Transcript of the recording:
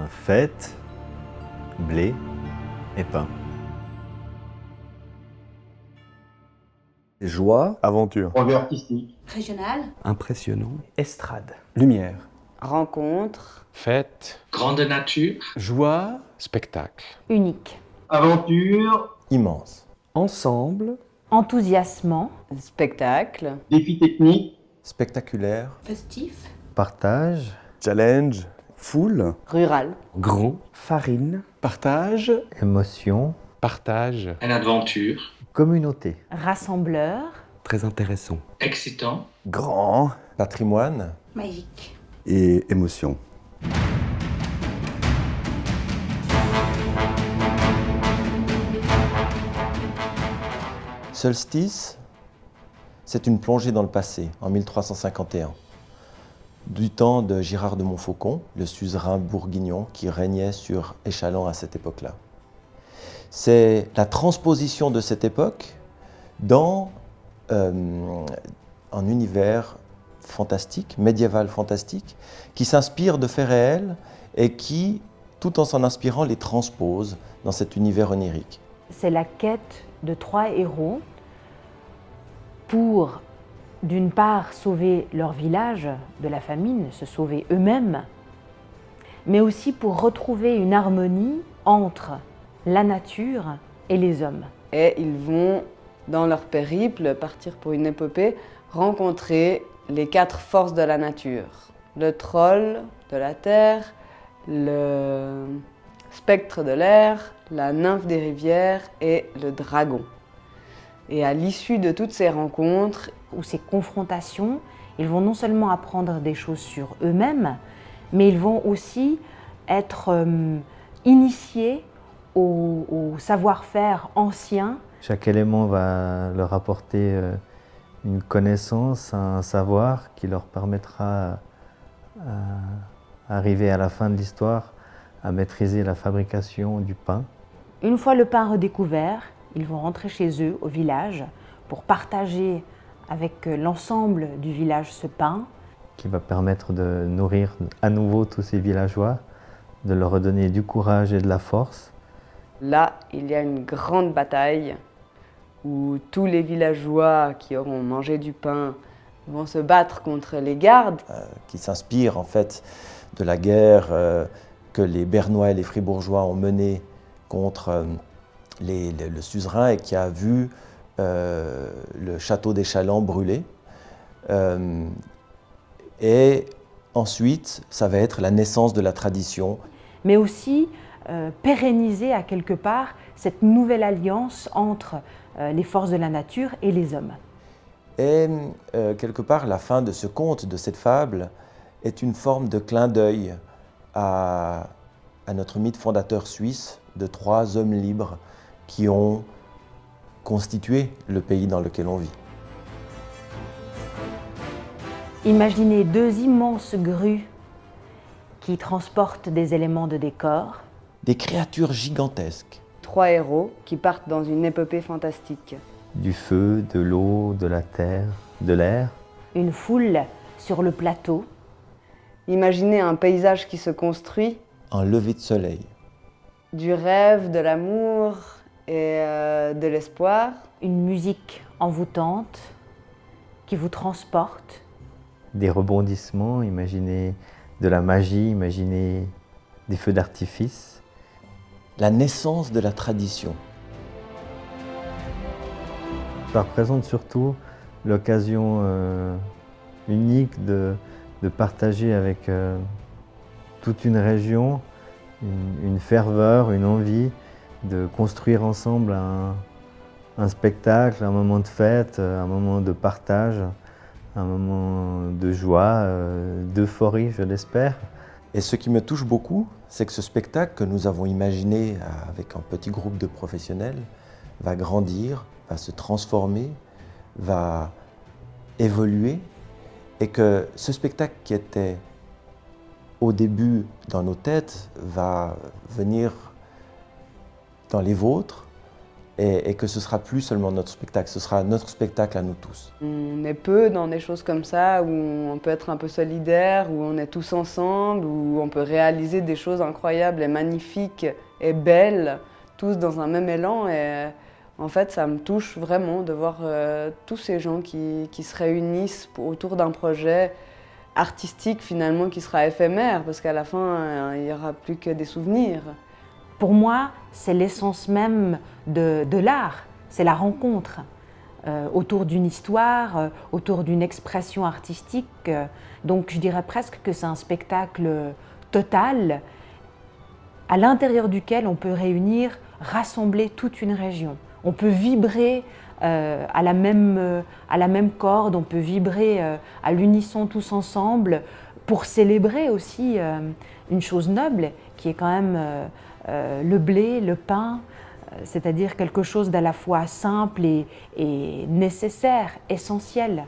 Fête, blé et pain. Joie, Aventure. Projet artistique. Régional. impressionnant, Estrade. lumière, Rencontre. Fête, Grande nature. joie, spectacle, Unique. Aventure. Immense. ensemble, Enthousiasmant. Spectacle. Défi technique. Spectaculaire. Festif. Partage, Challenge. foule, Rural. grand, farine, partage, émotion, partage, Une aventure. communauté. Rassembleur. très intéressant, Excitant. Grand. Patrimoine Magique. et émotion. Solstice, c'est une plongée dans le passé, en 1351, du temps de Girard de Montfaucon, le suzerain bourguignon qui régnait sur Échallens à cette époque-là. C'est la transposition de cette époque dans un univers fantastique, médiéval fantastique, qui s'inspire de faits réels et qui, tout en s'en inspirant, les transpose dans cet univers onirique. C'est la quête de 3 héros pour, d'une part, sauver leur village de la famine, se sauver eux-mêmes, mais aussi pour retrouver une harmonie entre la nature et les hommes. Et ils vont, dans leur périple, partir pour une épopée, rencontrer les 4 forces de la nature. Le troll de la terre, le spectre de l'air, la nymphe des rivières et le dragon. Et à l'issue de toutes ces rencontres, Ou ces confrontations, ils vont non seulement apprendre des choses sur eux-mêmes, mais ils vont aussi être initiés au savoir-faire ancien. Chaque élément va leur apporter une connaissance, un savoir qui leur permettra, arriver à la fin de l'histoire, à maîtriser la fabrication du pain. Une fois le pain redécouvert, ils vont rentrer chez eux, au village, pour partager avec l'ensemble du village ce pain. Qui va permettre de nourrir à nouveau tous ces villageois, de leur redonner du courage et de la force. là, il y a une grande bataille où tous les villageois qui auront mangé du pain vont se battre contre les gardes. Qui s'inspire en fait de la guerre que les Bernois et les Fribourgeois ont menée contre le suzerain et qui a vu le château d'Échallens brûler. Et ensuite, ça va être la naissance de la tradition. Mais aussi pérenniser à quelque part cette nouvelle alliance entre les forces de la nature et les hommes. Et quelque part, la fin de ce conte, de cette fable, est une forme de clin d'œil à notre mythe fondateur suisse de 3 hommes libres qui ont constitué le pays dans lequel on vit. Imaginez 2 immenses grues qui transportent des éléments de décor. Des créatures gigantesques. 3 héros qui partent dans une épopée fantastique. Du feu, de l'eau, de la terre, de l'air. Une foule sur le plateau. Imaginez un paysage qui se construit. Un lever de soleil. Du rêve, de l'amour et de l'espoir. Une musique envoûtante qui vous transporte. Des rebondissements, imaginez de la magie, imaginez des feux d'artifice. La naissance de la tradition. Ça représente surtout l'occasion unique de partager avec toute une région une ferveur, une envie de construire ensemble un spectacle, un moment de fête, un moment de partage, un moment de joie, d'euphorie, je l'espère. Et ce qui me touche beaucoup, c'est que ce spectacle que nous avons imaginé avec un petit groupe de professionnels va grandir, va se transformer, va évoluer, et que ce spectacle qui était au début dans nos têtes va venir dans les vôtres et que ce sera plus seulement notre spectacle, ce sera notre spectacle à nous tous. On est peu dans des choses comme ça, où on peut être un peu solidaire, où on est tous ensemble, où on peut réaliser des choses incroyables et magnifiques et belles, tous dans un même élan. Et en fait, ça me touche vraiment de voir tous ces gens qui se réunissent autour d'un projet artistique finalement qui sera éphémère, parce qu'à la fin, il n'y aura plus que des souvenirs. Pour moi, c'est l'essence même de l'art, c'est la rencontre autour d'une histoire, autour d'une expression artistique. Donc je dirais presque que c'est un spectacle total à l'intérieur duquel on peut réunir, rassembler toute une région. On peut vibrer à la même corde, on peut vibrer à l'unisson tous ensemble pour célébrer aussi une chose noble qui est quand même le blé, le pain, c'est-à-dire quelque chose d'à la fois simple et nécessaire, essentiel.